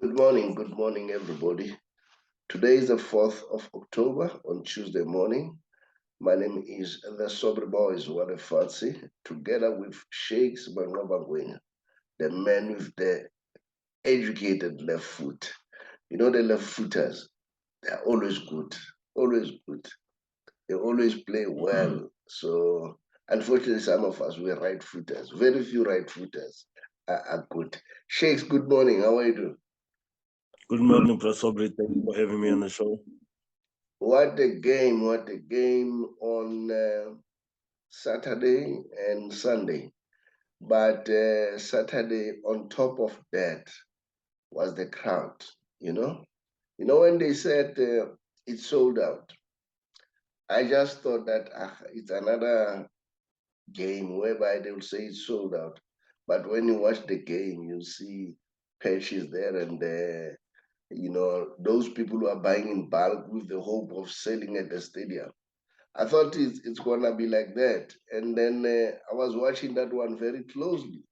Good morning, everybody. Today is the 4th of October on Tuesday morning. My name is the Sober Boys Wale Fatsi, together with Shakes Manqoba Ngwenya, the man with the educated left foot. You know, the left footers, they're always good, always good. They always play well. So, unfortunately, some of us, we're right footers. Very few right footers are good. Shakes, good morning. How are you doing? Good morning, Professor. Thank you for having me on the show. What a game on Saturday and Sunday. But Saturday, on top of that, was the crowd, you know? When they said it's sold out, I just thought that it's another game whereby they will say it's sold out. But when you watch the game, you see patches there and there. Those people who are buying in bulk with the hope of selling at the stadium. I thought it's gonna be like that, and then I was watching that one very closely,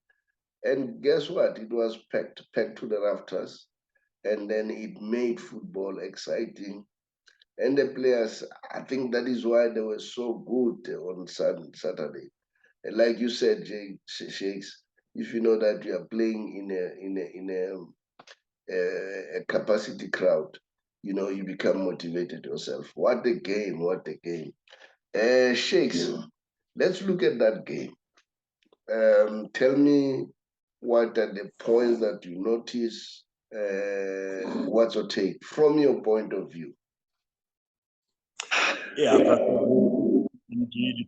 and guess what? It was packed to the rafters, and then it made football exciting. And the players, I think that is why they were so good on Saturday. And like you said, Shakes, if you know that you are playing in a capacity crowd, you become motivated yourself. What a game! What a game! Shakes, let's look at that game. Tell me what are the points that you notice. What's your take from your point of view? Yeah, Professor. Indeed,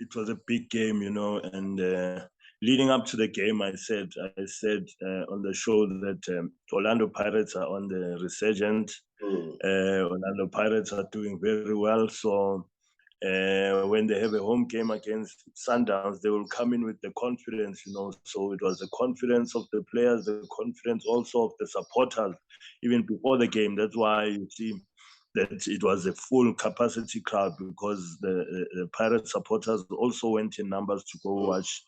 it was a big game, and leading up to the game, I said on the show that Orlando Pirates are on the resurgent. Orlando Pirates are doing very well, so when they have a home game against Sundowns, they will come in with the confidence, So it was the confidence of the players, the confidence also of the supporters, even before the game. That's why you see that it was a full capacity crowd because the Pirate supporters also went in numbers to go watch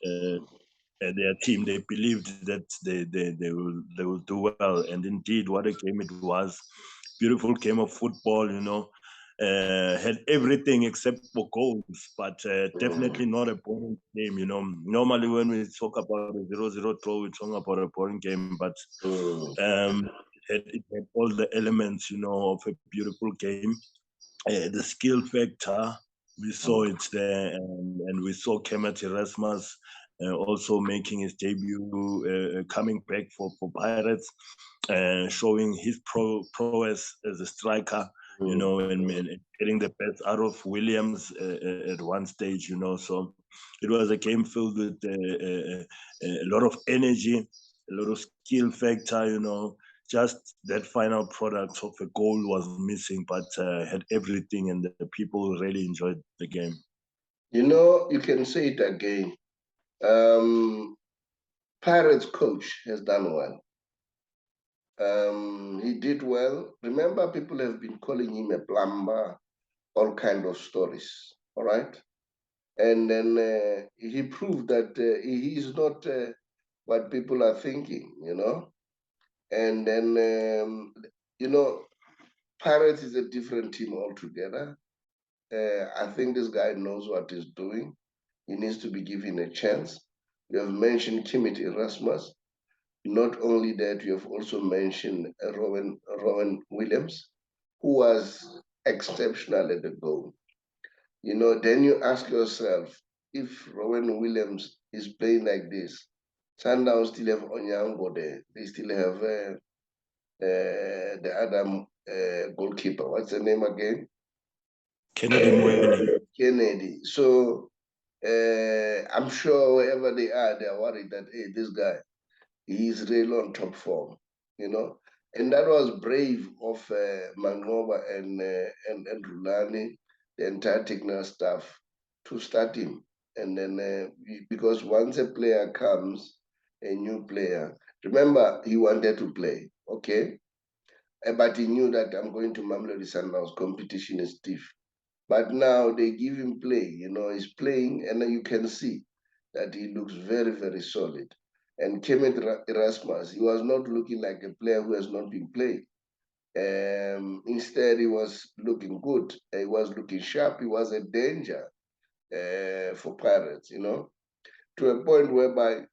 their team. They believed that they will do well, and indeed, what a game it was! Beautiful game of football, had everything except for goals, but definitely not a boring game. Normally when we talk about a 0-0 draw, we talk about a boring game, but it had all the elements, of a beautiful game. The skill factor, we saw it there, and we saw Kemet Erasmus also making his debut, coming back for Pirates, showing his prowess as a striker, and getting the best out of Williams at one stage, So it was a game filled with a lot of energy, a lot of skill factor, Just that final product of a goal was missing, but had everything, and the people really enjoyed the game. You can say it again. Pirates coach has done well. He did well. Remember, people have been calling him a plumber, all kind of stories. All right. And then he proved that he is not what people are thinking. And then, Pirates is a different team altogether. I think this guy knows what he's doing. He needs to be given a chance. You have mentioned Kimit Erasmus. Not only that, you have also mentioned Rowan Williams, who was exceptional at the goal. Then you ask yourself, if Rowan Williams is playing like this, Sundowns still have Onyango there. They still have the other goalkeeper. What's the name again? Kennedy Mwene. Kennedy. So I'm sure wherever they are worried that, hey, this guy, he's really on top form. And that was brave of Manqoba and Rulani, the entire technical staff, to start him. And then because once a player comes, a new player, remember he wanted to play, okay? But he knew that I'm going to Mamelodi Sundowns, competition is stiff. But now they give him play, he's playing, and then you can see that he looks very, very solid. And Kemet Erasmus, he was not looking like a player who has not been played. Instead, he was looking good. He was looking sharp. He was a danger for Pirates, you know, to a point whereby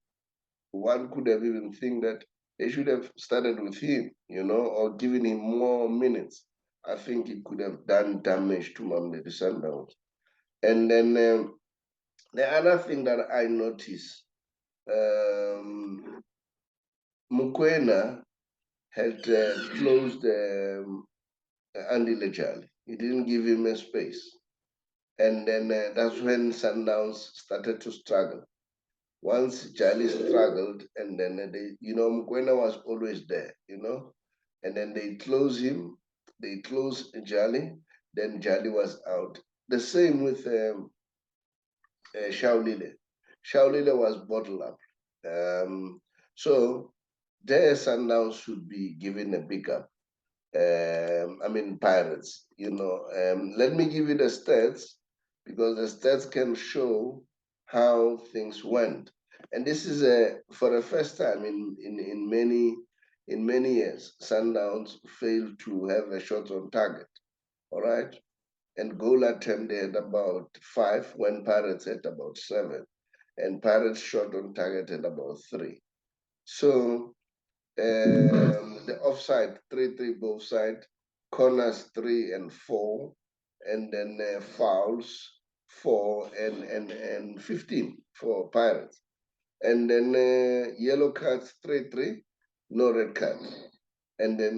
one could have even think that they should have started with him, you know, or given him more minutes. I think it could have done damage to Mamelodi Sundowns. And then the other thing that I noticed, Ngwenya had closed Andy Lejali. He didn't give him a space. And then that's when Sundowns started to struggle. Once Jali struggled, and then they, you know, Ngwenya was always there, you know, and then they close him, they close Jali, then Jali was out. The same with Shaulile. Shaulile was bottled up. So their Sundowns should be given a big up. I mean, Pirates, you know. Let me give you the stats, because the stats can show how things went. And this is for the first time in many years, Sundowns failed to have a shot on target. All right. And goal attempt they had about 5 when Pirates had about 7. And Pirates shot on target at about 3. So the offside 3-3 both sides, corners 3 and 4, and then fouls 4 and 15 for Pirates, and then yellow cards 3-3, no red card, and then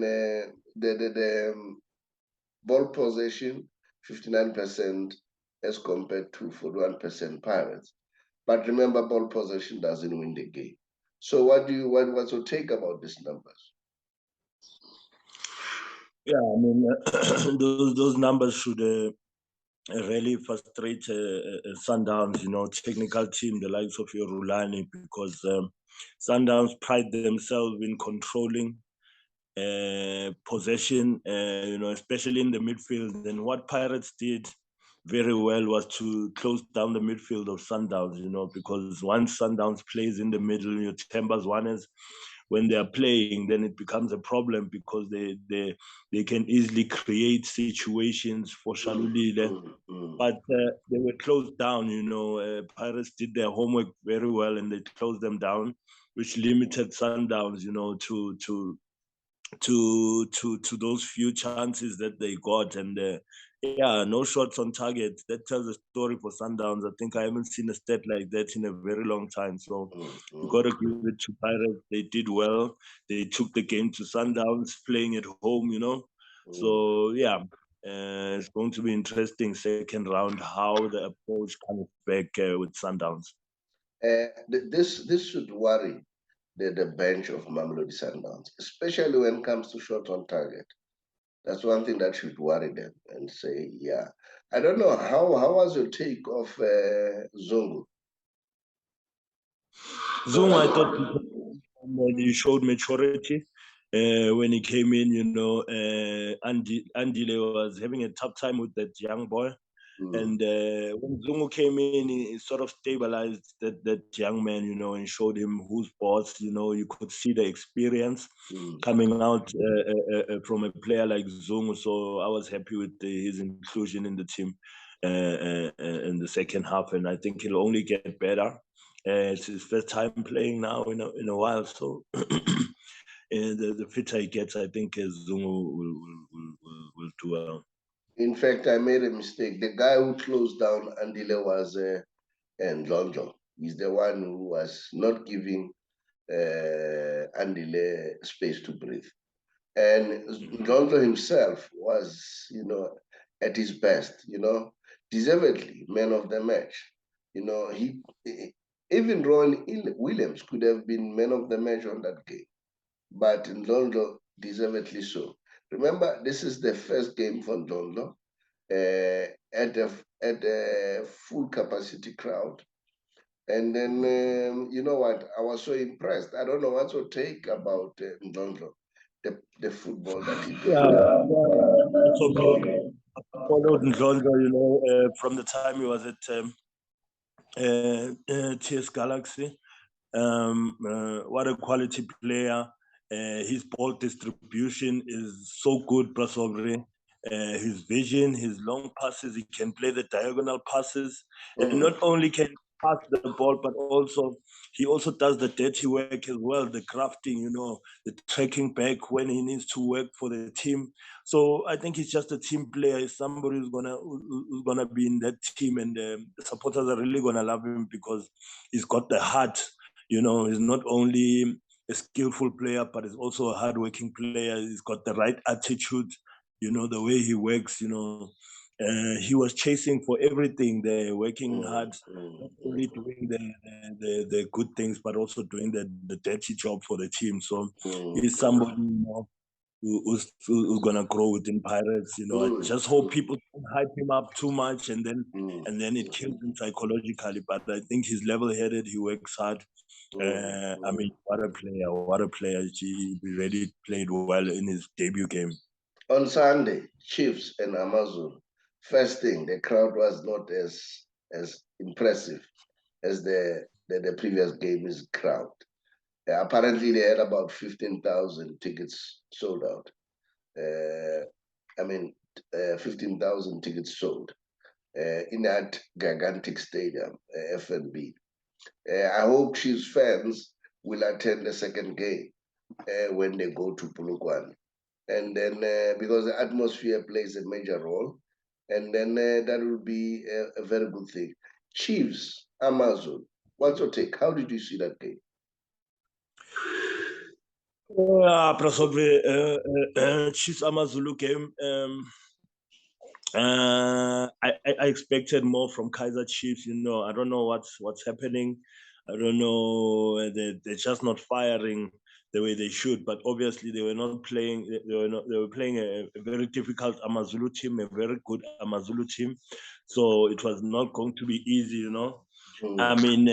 the ball possession 59% as compared to 41% Pirates. But remember, ball possession doesn't win the game. So what's your take about these numbers? Yeah, I mean, those numbers should really frustrate Sundowns, you know, technical team, the likes of your Rulani, because Sundowns pride themselves in controlling possession, you know, especially in the midfield. And what Pirates did very well was to close down the midfield of Sundowns, you know, because once Sundowns plays in the middle, your Timbers Warners, when they are playing, then it becomes a problem, because they can easily create situations for Shalulile. But they were closed down, you know. Pirates did their homework very well, and they closed them down, which limited Sundowns, you know, to those few chances that they got. And yeah, no shots on target. That tells a story for Sundowns. I think I haven't seen a stat like that in a very long time. So you got to give it to Pirates. They did well. They took the game to Sundowns, playing at home, you know. So yeah, it's going to be interesting second round how the approach comes back with Sundowns. This should worry the bench of Mamelodi Sundowns, especially when it comes to shot on target. That's one thing that should worry them and say, yeah. I don't know, how was your take of Zungu? Zungu, I thought he showed maturity. When he came in, you know, Andile was having a tough time with that young boy. And when Zungu came in, he sort of stabilized that young man, you know, and showed him who's boss. You know, you could see the experience coming out from a player like Zungu. So I was happy with his inclusion in the team in the second half, and I think he'll only get better. It's his first time playing now in a while, so the fitter he gets, I think Zungu will do well. In fact, I made a mistake. The guy who closed down Andile was Ndlondlo. He's the one who was not giving Andile space to breathe. And Ndlondlo himself was, you know, at his best, you know, deservedly man of the match. You know, even Rowan Williams could have been man of the match on that game, but Ndlondlo deservedly so. Remember, this is the first game for Ndlondlo at a full capacity crowd. And then, you know what, I was so impressed. I don't know what's your take about Ndlondlo, the football that he played. I followed Ndlondlo, you know, from the time he was at TS Galaxy. What a quality player. His ball distribution is so good, Prasobri. His vision, his long passes, he can play the diagonal passes. And not only can he pass the ball, but also he also does the dirty work as well, the crafting, the tracking back when he needs to work for the team. So I think he's just a team player. He's somebody who's gonna be in that team, and the supporters are really gonna love him because he's got the heart. He's not only a skillful player, but he's also a hardworking player. He's got the right attitude, the way he works, he was chasing for everything there, working hard, not only doing the good things, but also doing the dirty job for the team. So he's somebody, who's going to grow within Pirates. I just hope people don't hype him up too much and then it kills him psychologically. But I think he's level-headed. He works hard. I mean, what a player. He really played well in his debut game. On Sunday, Chiefs and AmaZulu. First thing, the crowd was not as impressive as the previous game's crowd. Apparently, they had about 15,000 tickets sold out. 15,000 tickets sold in that gigantic stadium, FNB. I hope Chiefs fans will attend the second game when they go to Polokwane. And then, because the atmosphere plays a major role, and then that will be a very good thing. Chiefs, AmaZulu, what's your take? How did you see that game? Chiefs AmaZulu game. I expected more from Kaizer Chiefs. I don't know what's happening. I don't know. They're just not firing the way they should. But obviously, they were not playing. They were playing a very difficult AmaZulu team, a very good AmaZulu team. So it was not going to be easy. I mean,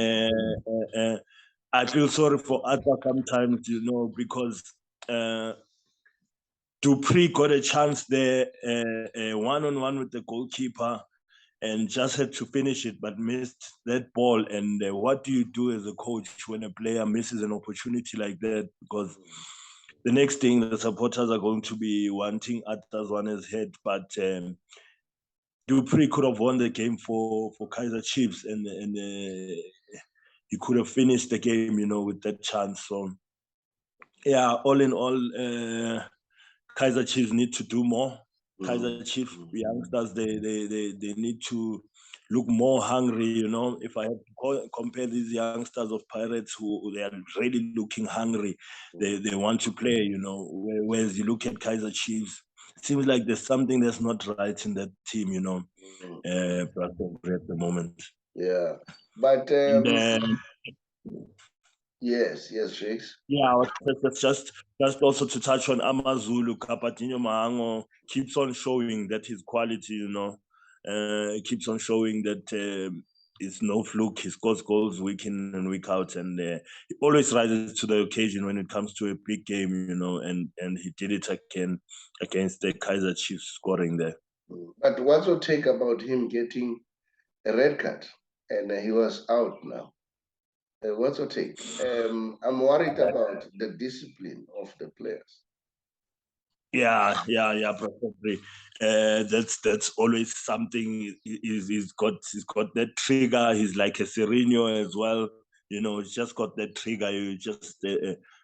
I feel sorry for Atta sometimes, because Dupree got a chance there, one-on-one with the goalkeeper, and just had to finish it, but missed that ball. And what do you do as a coach when a player misses an opportunity like that? Because the next thing, the supporters are going to be wanting Atta's on his head. But Dupree could have won the game for Kaizer Chiefs, and he could have finished the game, with that chance. So, yeah, all in all, Kaizer Chiefs need to do more. Kaizer Chiefs youngsters, they need to look more hungry. If I have to compare these youngsters of Pirates, who they are really looking hungry, they want to play. Whereas you look at Kaizer Chiefs, it seems like there's something that's not right in that team. At the moment. Yeah, but yes, Shakes. Yeah, that's just also to touch on AmaZulu. Kapatino Mahango keeps on showing that his quality, keeps on showing that it's no fluke. He scores goals week in and week out, and he always rises to the occasion when it comes to a big game, and he did it again against the Kaizer Chiefs, scoring there. But what's your take about him getting a red card and he was out now? What's your take? I'm worried about the discipline of the players. Yeah, probably. That's always something. He's got that trigger. He's like a Sereno as well. He's just got that trigger. You just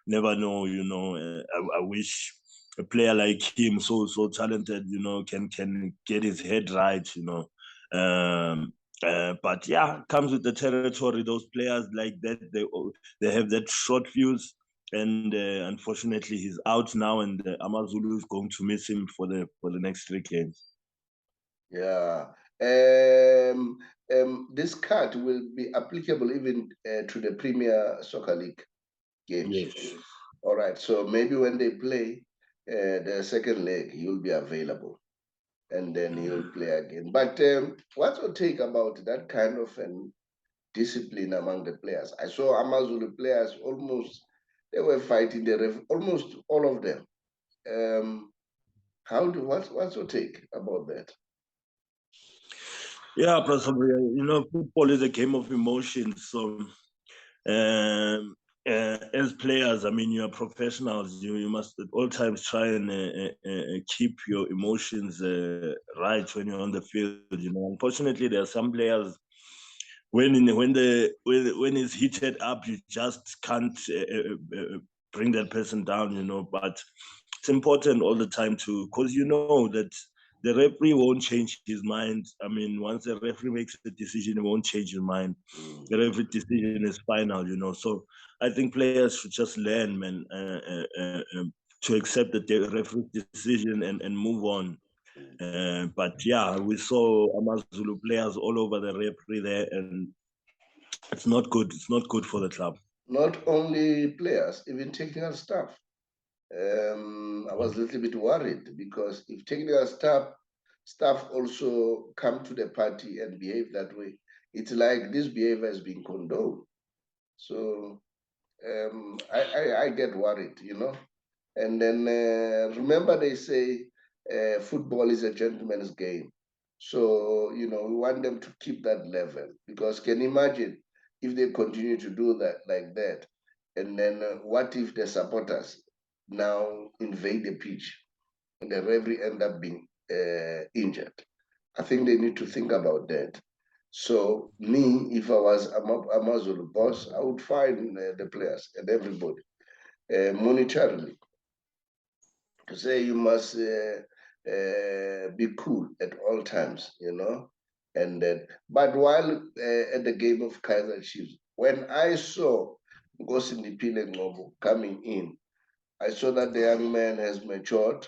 never know. I wish a player like him, so talented, can get his head right. But yeah, comes with the territory. Those players like that, they have that short fuse. And unfortunately, he's out now, and AmaZulu is going to miss him for the next 3 games. Yeah. This card will be applicable even to the Premier Soccer League games. Yes. All right. So maybe when they play the second leg, he'll be available, and then he'll play again. But what's your take about that kind of discipline among the players? I saw AmaZulu players they were fighting the ref, almost all of them. What's your take about that? Yeah, possibly. Football is a game of emotions. So As players, I mean, you are professionals. You must at all times try and keep your emotions right when you're on the field. You know, unfortunately, there are some players when it's heated up, you just can't bring that person down. You know, but it's important all the time because you know that the referee won't change his mind. I mean, once the referee makes a decision, he won't change his mind. The referee decision is final, you know. So I think players should just learn, man, to accept the referee decision and move on. But yeah, we saw AmaZulu players all over the referee there, and it's not good. It's not good for the club. Not only players, even technical staff. I was a little bit worried because if technical staff also come to the party and behave that way, it's like this behavior has been condoned. So I get worried, you know. And then remember they say football is a gentleman's game. So, you know, we want them to keep that level because can you imagine if they continue to do that like that? And then what if the supporters now invade the pitch and the referee end up being injured? I think they need to think about that. So me, if I was AmaZulu boss, I would find the players and everybody monetarily to say you must be cool at all times, you know. And then, but while at the game of Kaizer Chiefs, when I saw Ngosi Ngwenya coming in, I saw that the young man has matured.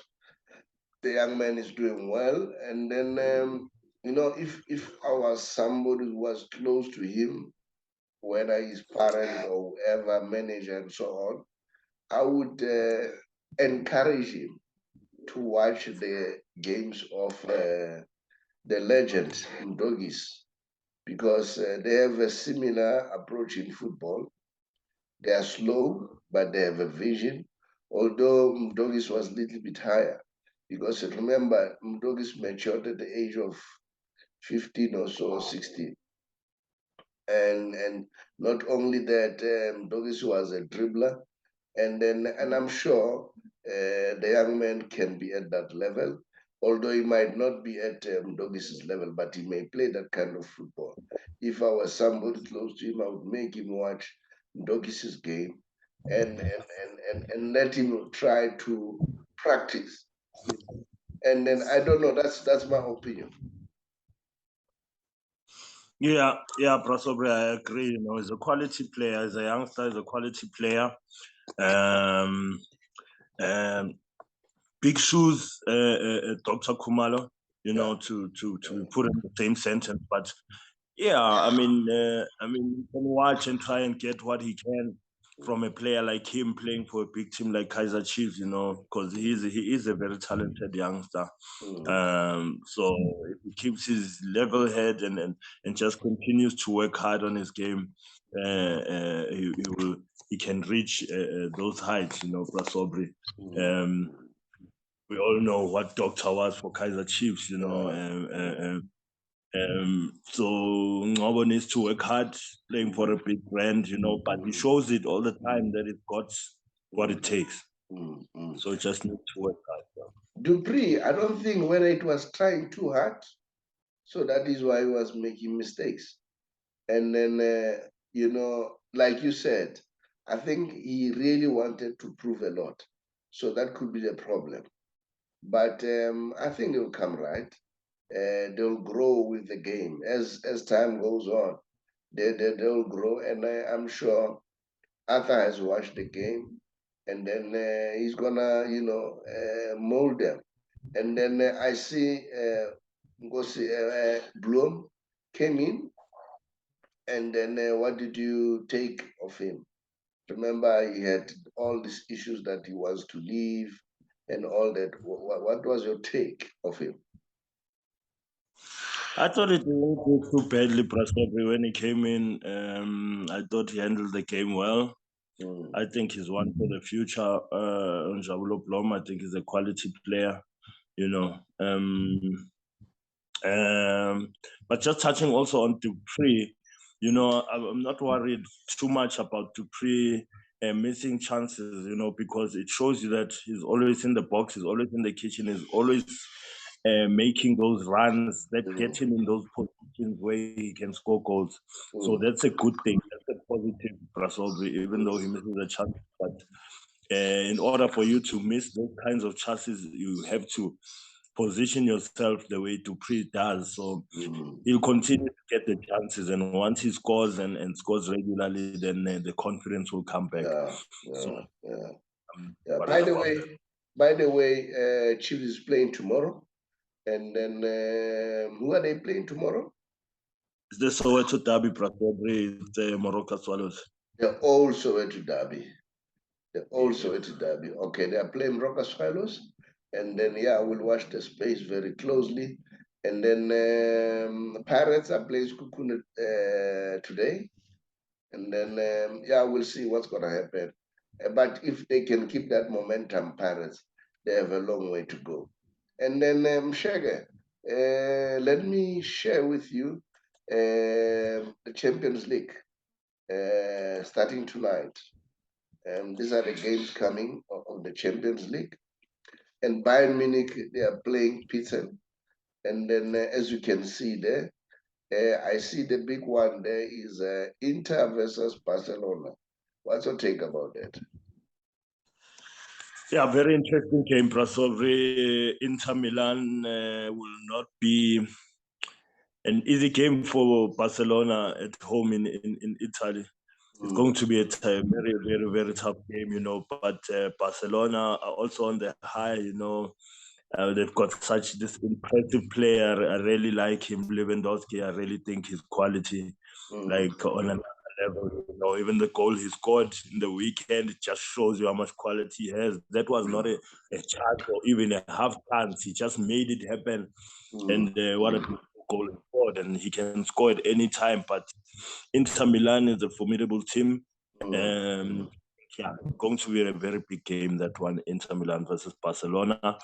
The young man is doing well, and then you know, if I was somebody who was close to him, whether his parent or whoever, manager and so on, I would encourage him to watch the games of the legends Mdogis because they have a similar approach in football. They are slow, but they have a vision. Although Mdogis was a little bit higher, because remember, Mdogis matured at the age of 15 or so, 16. And not only that, Mdogis was a dribbler, and I'm sure the young man can be at that level, although he might not be at Dogis's level, but he may play that kind of football. If I was somebody close to him, I would make him watch Dogis's game and let him try to practice. And then I don't know, that's my opinion. Yeah, Prasobre, I agree. You know, he's a quality player. He's a youngster. He's a quality player. Big shoes, Dr. Kumalo. You know, to put in the same sentence. But yeah, I mean, you can watch and try and get what he can from a player like him playing for a big team like Kaizer Chiefs. You know, because he is a very talented youngster. So if he keeps his level head and just continues to work hard on his game, he can reach those heights. You know, Prasobri. We all know what Doctor was for Kaizer Chiefs. You know, so Ngobo needs to work hard playing for a big brand. You know, but he shows it all the time that it got what it takes. So it just needs to work hard. Dupree, I don't think whether it was trying too hard, so that is why he was making mistakes. And then, you know, like you said, I think he really wanted to prove a lot. So that could be the problem. But I think it will come right. They'll grow with the game as time goes on. They'll grow, and I'm sure Arthur has watched the game, and then he's gonna, you know, mold them. And then I see Bloom came in, and then what did you take of him? Remember, he had all these issues that he wants to leave and all that. What was your take of him? I thought it didn't go too badly, Prasobe, when he came in. I thought he handled the game well. I think he's one for the future. Njabulo Blom, I think he's a quality player, you know. But just touching also on Dupree, you know, I'm not worried too much about Dupree missing chances, you know, because it shows you that he's always in the box, he's always in the kitchen, he's always making those runs that get him in those positions where he can score goals. So that's a good thing. That's a positive, Brasobi, even though he misses a chance. But in order for you to miss those kinds of chances, you have to position yourself the way Dupree does. So he'll continue to get the chances, and once he scores and scores regularly, then the confidence will come back. By the way, Chiefs is playing tomorrow, and then who are they playing tomorrow? It's the Soweto Derby, probably the Morocco Swallows. The old Soweto Derby. The old Soweto Derby. Okay, they are playing Morocco Swallows, and then we'll watch the space very closely. And then Pirates are playing Kukuna today. And then, we'll see what's going to happen. But if they can keep that momentum, Pirates, they have a long way to go. And then, Shege, let me share with you the Champions League starting tonight. These are the games coming of the Champions League. And Bayern Munich, they are playing Pilsen. And then, as you can see there, I see the big one there is Inter versus Barcelona. What's your take about that? Yeah, very interesting game, Prasovri. Inter Milan will not be an easy game for Barcelona at home in Italy. It's going to be a very, very, very tough game, you know. But Barcelona are also on the high, you know. They've got such this impressive player. I really like him, Lewandowski. I really think his quality, like on another level. You know, even the goal he scored in the weekend, it just shows you how much quality he has. That was not a chance or even a half chance. He just made it happen, and what a goal he scored! And he can score at any time. But Inter Milan is a formidable team. Going to be a very big game, that one, Inter Milan versus Barcelona.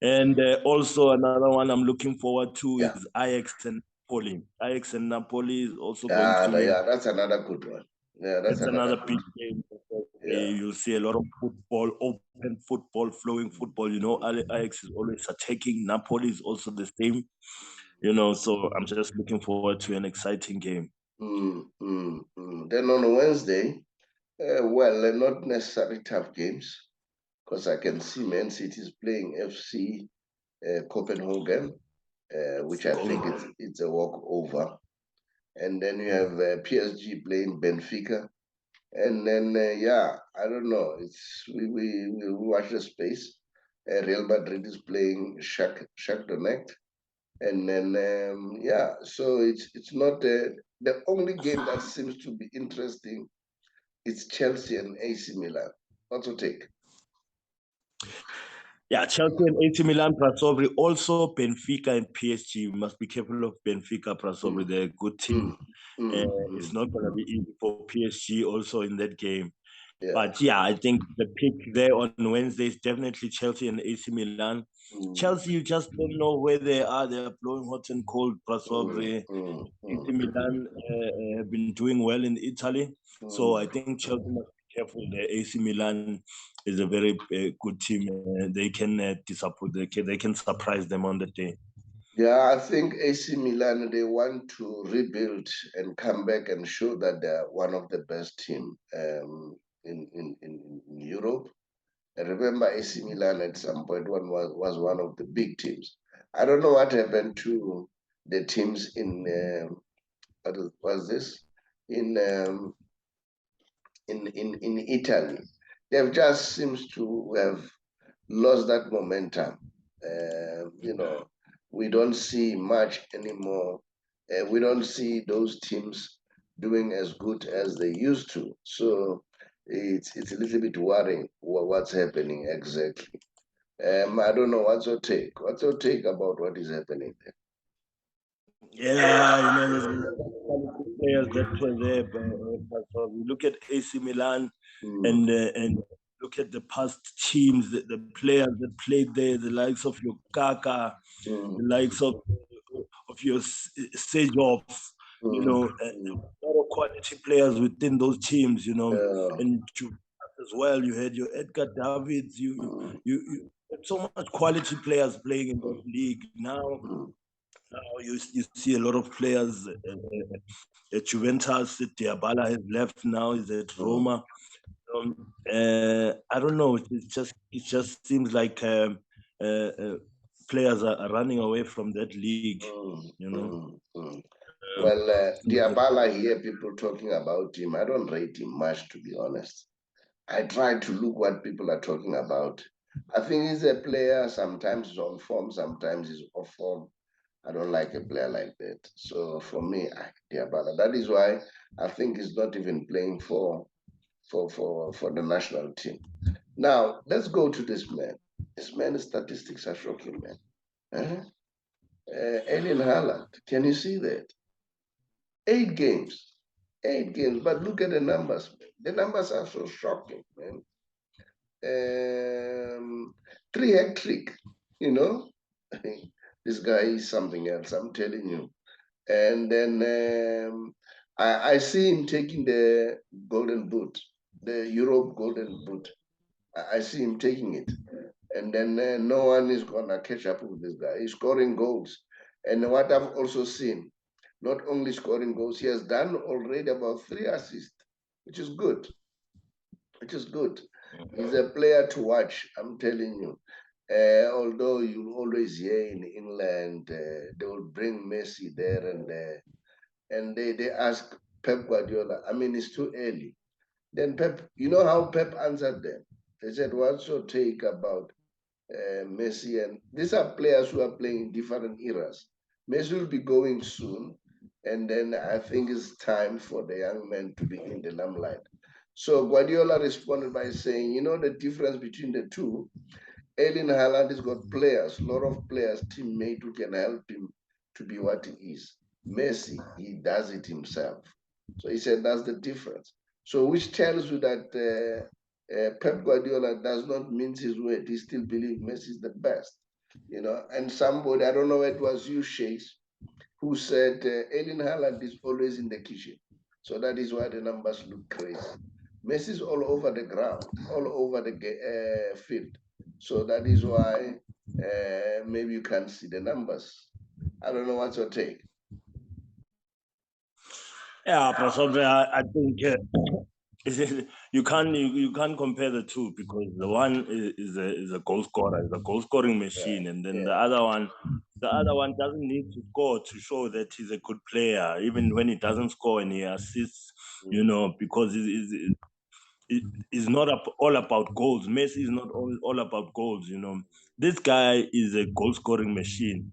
And also another one I'm looking forward to is Ajax and Napoli. Ajax and Napoli is also going to be... that's another good one. Yeah, that's another big game. You'll see a lot of football, open football, flowing football. You know, Ajax is always attacking. Napoli is also the same. You know, so I'm just looking forward to an exciting game. Then on Wednesday, not necessarily tough games, because I can see Man City is playing FC Copenhagen, which I think it's a walkover. And then you have PSG playing Benfica. And then, I don't know. We watch the space. Real Madrid is playing Shakhtar Donetsk. And then, so it's not the only game that seems to be interesting. It's Chelsea and AC Milan. What's your take? Yeah, Chelsea and AC Milan, Prasobri. Also, Benfica and PSG. You must be careful of Benfica, Prasobri. They're a good team. It's not going to be easy for PSG also in that game. But I think the pick there on Wednesday is definitely Chelsea and AC Milan. Chelsea, you just don't know where they are. They are blowing hot and cold, Prasobri. AC Milan have been doing well in Italy. So I think Chelsea must be careful. The AC Milan is a very good team. They can disappoint. They can surprise them on the day. Yeah, I think AC Milan, they want to rebuild and come back and show that they're one of the best teams in Europe. I remember AC Milan at some point was one of the big teams. I don't know what happened to the teams in what was this in Italy. They've just seems to have lost that momentum. We don't see much anymore. We don't see those teams doing as good as they used to. So it's a little bit worrying what's happening exactly. I don't know. What's your take? What's your take about what is happening there? Yeah, there's players that were there. But we look at AC Milan and look at the past teams, the players that played there, the likes of your Kaka, the likes of your Sejov, quality players within those teams, you know, Yeah. and as well, you had your Edgar Davids, you had so much quality players playing in this league. Now you see a lot of players at Juventus. Diabala has left now. He's at Roma. I don't know. It just seems like players are running away from that league. You know. Well, Diabala here, people talking about him. I don't rate him much, to be honest. I try to look what people are talking about. I think he's a player. Sometimes he's on form, sometimes he's off form. I don't like a player like that. So for me, Diabala. That is why I think he's not even playing for the national team. Now let's go to this man. This man's statistics are shocking, man. Uh-huh. Erling Haaland, can you see that? 8 games, 8 games. But look at the numbers. The numbers are so shocking, man. 3 hat-trick, you know. This guy is something else, I'm telling you. And then I see him taking the golden boot, the Europe golden boot. I see him taking it. And then no one is going to catch up with this guy. He's scoring goals. And what I've also seen, not only scoring goals, he has done already about 3 assists, which is good. Which is good. He's a player to watch, I'm telling you. Although you'll always hear in England, they will bring Messi there and there. And they ask Pep Guardiola, I mean, it's too early. Then Pep, you know how Pep answered them? They said, what's your take about Messi? And these are players who are playing in different eras. Messi will be going soon. And then I think it's time for the young man to be in the limelight. So Guardiola responded by saying, you know, the difference between the two, Erling Haaland has got players, a lot of players, teammate who can help him to be what he is. Messi, he does it himself. So he said that's the difference. So which tells you that Pep Guardiola does not mince his word. He still believes Messi is the best. You know, and somebody, I don't know, it was you, Shakes, who said Erling Haaland is always in the kitchen. So that is why the numbers look crazy. Messi's all over the ground, all over the field. So that is why maybe you can't see the numbers. I don't know what's your take. Yeah, Prasobre, I think you can't compare the two because the one is a goal scorer, is a goal scoring machine, and then the other one doesn't need to score to show that he's a good player, even when he doesn't score and he assists, you know, because it's not all about goals. Messi is not all about goals, you know. This guy is a goal scoring machine,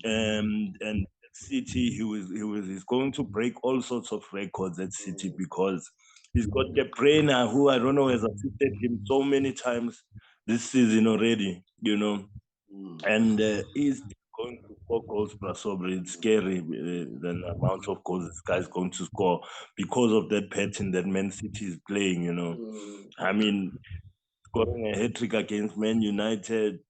and City he's going to break all sorts of records at City because he's got De Bruyne, who I don't know has assisted him so many times this season already, you know, and he's going to score goals plus over. It's scary the amount of goals this guy's going to score because of that pattern that Man City is playing, you know. I mean, scoring a hat-trick against Man United,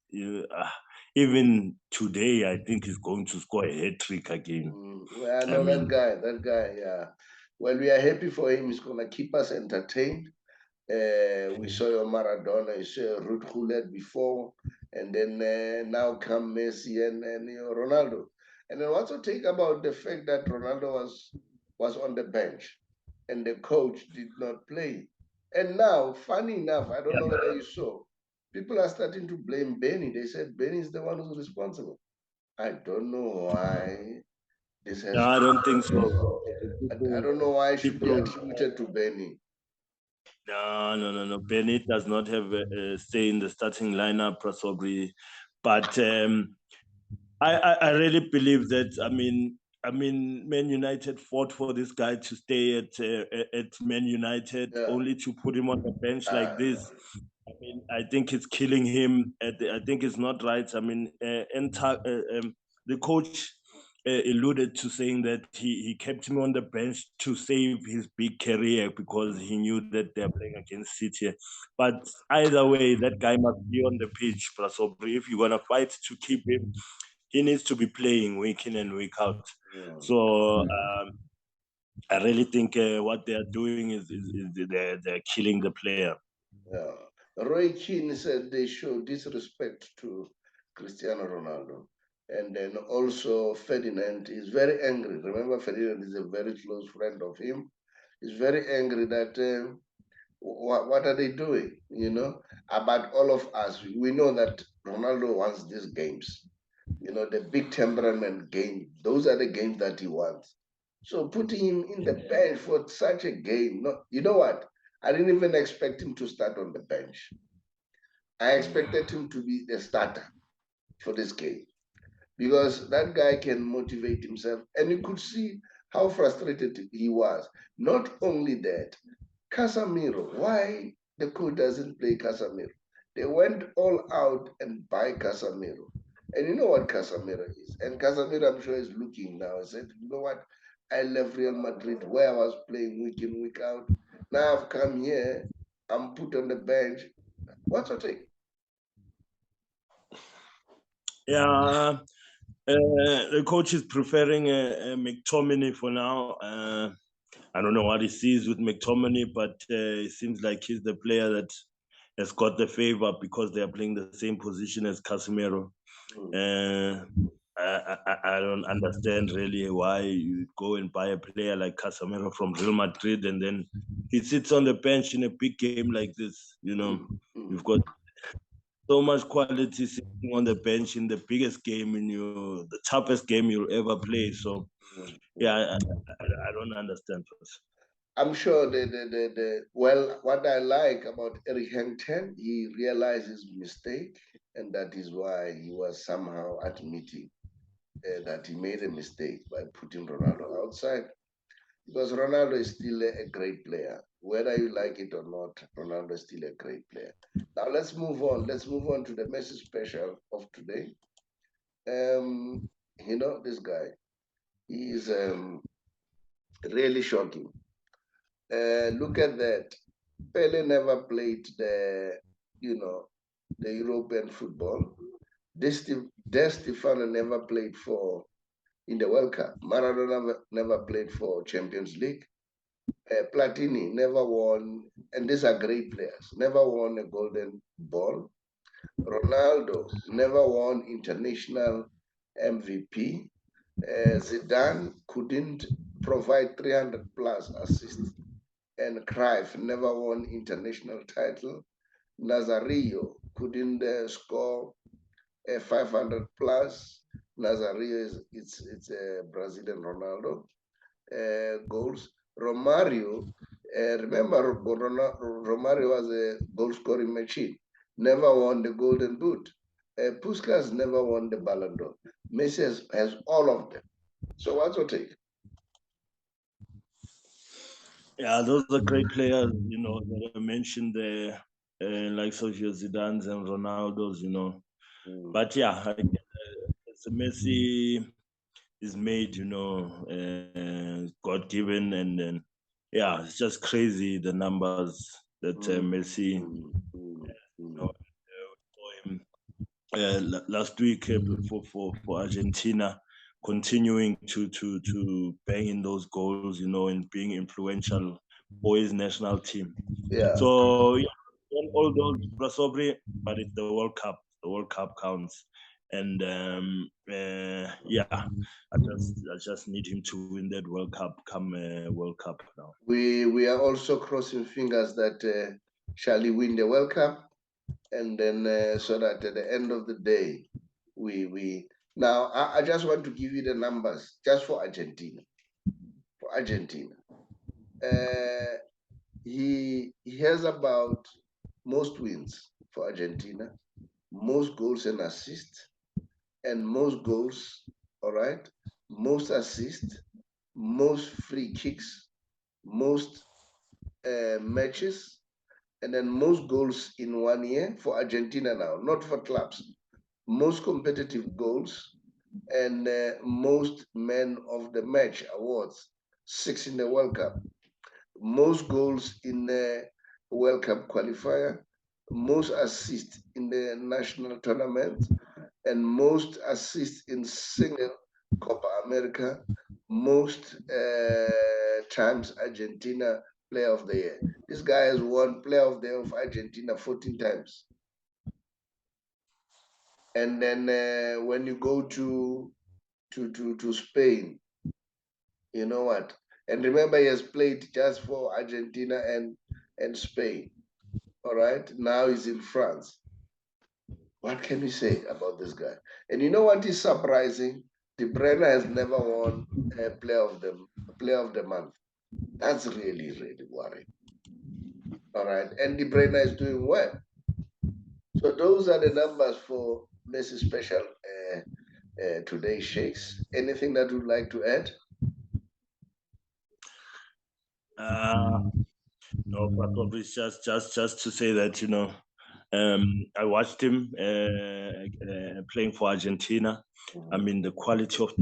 even today, I think he's going to score a hat-trick again. Well, I know that guy, yeah. Well, we are happy for him. He's going to keep us entertained. We saw your Maradona, you saw Ruud Gullit before, and then now come Messi and Ronaldo. And then also take about the fact that Ronaldo was on the bench and the coach did not play. And now, funny enough, I don't know whether you saw, people are starting to blame Benny. They said Benny is the one who's responsible. I don't know why this has. No, I don't think so. I don't know why it should be attributed to Benny. No. Benny does not have a stay in the starting lineup, probably. But I really believe that. I mean, Man United fought for this guy to stay at Man United, only to put him on the bench like this. I mean, I think it's killing him. I think it's not right. I mean, the coach alluded to saying that he kept him on the bench to save his big career because he knew that they're playing against City. But either way, that guy must be on the pitch. If you're gonna fight to keep him, he needs to be playing week in and week out. So I really think what they are doing is they're killing the player. Yeah. Roy Keane said they show disrespect to Cristiano Ronaldo. And then also Ferdinand is very angry. Remember, Ferdinand is a very close friend of him. He's very angry that what are they doing? You know, about all of us. We know that Ronaldo wants these games. You know, the big temperament game. Those are the games that he wants. So putting him in the bench for such a game, no, you know what? I didn't even expect him to start on the bench. I expected him to be the starter for this game because that guy can motivate himself. And you could see how frustrated he was. Not only that, Casemiro, why the coach doesn't play Casemiro? They went all out and buy Casemiro. And you know what Casemiro is? And Casemiro, I'm sure, is looking now. I said, you know what? I left Real Madrid where I was playing week in, week out. Now I've come here. I'm put on the bench. What's your take? Yeah, the coach is preferring McTominay for now. I don't know what he sees with McTominay, but it seems like he's the player that has got the favor because they are playing the same position as Casemiro. I don't understand really why you go and buy a player like Casemiro from Real Madrid and then he sits on the bench in a big game like this. You know, you've got so much quality sitting on the bench in the biggest game in the toughest game you'll ever play. So yeah, I don't understand this. I'm sure well, what I like about Eric Hengten, he realized his mistake, and that is why he was somehow admitting that he made a mistake by putting Ronaldo outside, because Ronaldo is still a great player. Whether you like it or not, Ronaldo is still a great player. Now let's move on. Let's move on to the Messi Special of today. You know, this guy, he is really shocking. Look at that. Pele never played the European football. De Stefano never played for in the World Cup. Maradona never played for Champions League. Platini never won, and these are great players, never won a golden ball. Ronaldo never won international MVP. Zidane couldn't provide 300 plus assists, and Cruyff never won international title. Nazario couldn't score 500 plus. Nazario it's a Brazilian Ronaldo goals. Romario, remember Romario was a goal scoring machine. Never won the Golden Boot. Puskas never won the Ballon d'Or. Messi has all of them. So what's your take? Yeah, those are great players, you know, that I mentioned there, like Sergio Zidane's and Ronaldo's, you know. But yeah, Messi is made, you know, God given, and then yeah, it's just crazy the numbers that Messi. Last week for Argentina, continuing to bang in those goals, you know, and being influential for his national team. Yeah. So yeah, all those but it's the World Cup. The World Cup counts, and yeah, I just need him to win that World Cup come World Cup now. We are also crossing fingers that shall he win the World Cup, and then so that at the end of the day, we now I just want to give you the numbers just for Argentina. For Argentina, he has about most wins for Argentina, most goals and assists, and most goals. All right, most assists, most free kicks, most matches, and then most goals in 1 year for Argentina now, not for clubs. Most competitive goals and most men of the match awards, 6 in the World Cup. Most goals in the World Cup qualifier, most assists in the national tournament, and most assists in single Copa America, most times Argentina Player of the Year. This guy has won Player of the Year of Argentina 14 times. And then when you go to Spain, you know what? And remember, he has played just for Argentina and Spain. All right, now he's in France. What can we say about this guy? And you know what is surprising? De Bruyne has never won a Player of the Month. That's really, really worrying. All right, and De Bruyne is doing well. So those are the numbers for Messi Special today, Shakes. Anything that you'd like to add? No, probably just to say that, you know, I watched him playing for Argentina. I mean, the quality of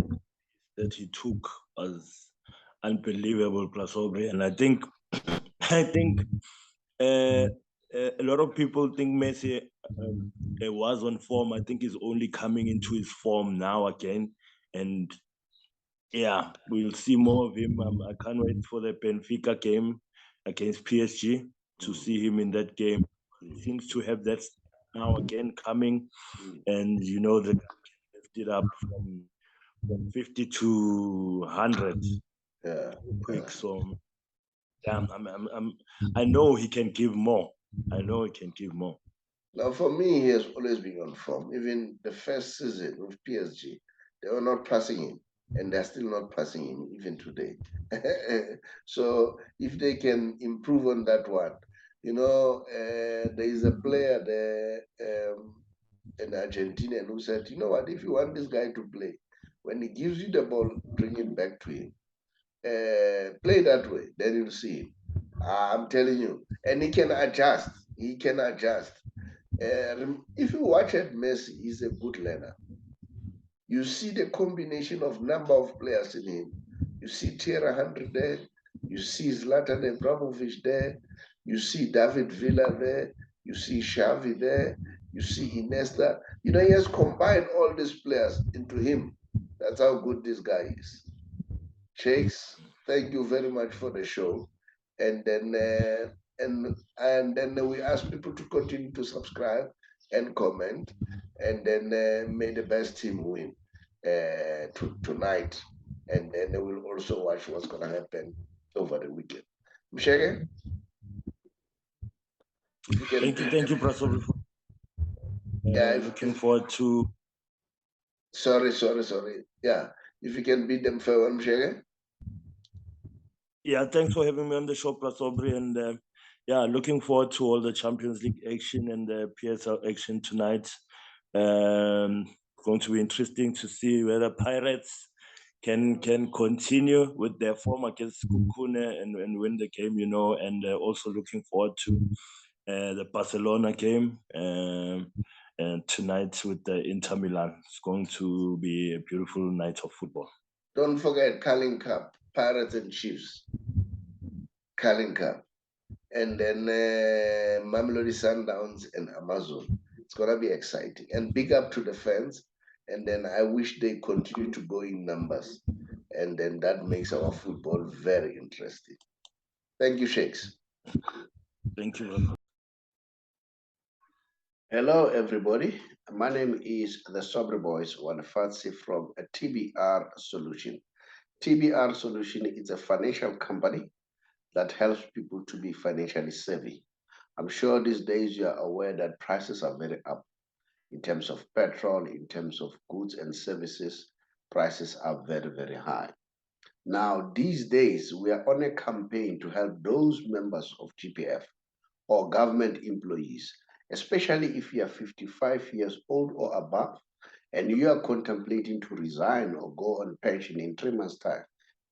that he took was unbelievable, plus Aubrey. And I think a lot of people think Messi was on form. I think he's only coming into his form now again. And yeah, we'll see more of him. I can't wait for the Benfica game against PSG to see him in that game. He seems to have that now again coming, and you know the lift it up from 50 to 100 quick. So yeah, I know he can give more. I know he can give more. Now, for me, he has always been on form. Even the first season with PSG, they were not passing him, and they're still not passing him even today. So if they can improve on that one, you know, there is a player there, an Argentinian who said, you know what, if you want this guy to play, when he gives you the ball, bring it back to him. Play that way, then you'll see him. I'm telling you. And he can adjust. He can adjust. If you watch at Messi, he's a good learner. You see the combination of number of players in him. You see Thierry Henry there. You see Zlatan Ibrahimovic there. You see David Villa there. You see Xavi there. You see Iniesta. You know, he has combined all these players into him. That's how good this guy is. Shakes, thank you very much for the show. And then we ask people to continue to subscribe and comment, and then may the best team win tonight. And then we'll also watch what's going to happen over the weekend. Msheke? Thank you, Professor. Looking forward to. Sorry. Yeah, if you can beat them for one, Msheke. Yeah, thanks for having me on the show, Plus Aubrey, and yeah, looking forward to all the Champions League action and the PSL action tonight. Going to be interesting to see whether Pirates can continue with their form against Kukune and win the game, you know, and also looking forward to the Barcelona game and tonight with the Inter Milan. It's going to be a beautiful night of football. Don't forget Carling Cup, Pirates and Chiefs. Carling Cup. And then Mamelodi Sundowns and AmaZulu. It's going to be exciting. And big up to the fans. And then I wish they continue to go in numbers. And then that makes our football very interesting. Thank you, Shakes. Thank you. Hello, everybody. My name is the Sobre Boys Wanafatsi from a TBR Solution. TBR Solution is a financial company that helps people to be financially savvy. I'm sure these days you are aware that prices are very up in terms of petrol, in terms of goods and services. Prices are very, very high. Now, these days, we are on a campaign to help those members of GPF or government employees, especially if you are 55 years old or above and you are contemplating to resign or go on pension in 3 months' time.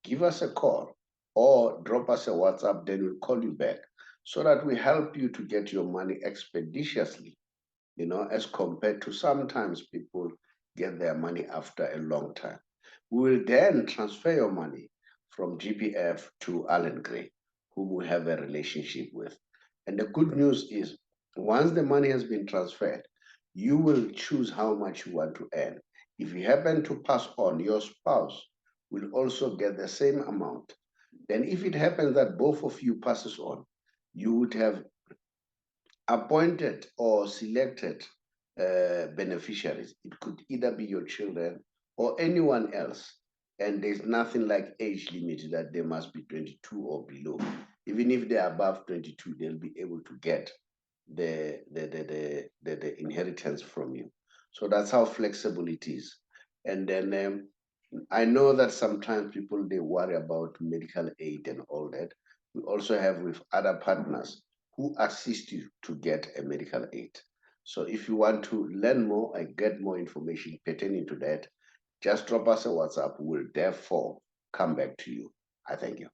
Give us a call or drop us a WhatsApp, then we'll call you back so that we help you to get your money expeditiously, you know, as compared to sometimes people get their money after a long time. We will then transfer your money from GPF to Allen Gray, whom we have a relationship with. And the good news is, once the money has been transferred, you will choose how much you want to earn. If you happen to pass on your spouse will also get the same amount. Then if it happens that both of you passes on, you would have appointed or selected beneficiaries. It could either be your children or anyone else. And there's nothing like age limit that they must be 22 or below. Even if they're above 22, they'll be able to get the inheritance from you. So that's how flexible it is. And then I know that sometimes people, they worry about medical aid and all that. We also have with other partners who assist you to get a medical aid. So if you want to learn more and get more information pertaining to that, just drop us a WhatsApp. We'll therefore come back to you. I thank you.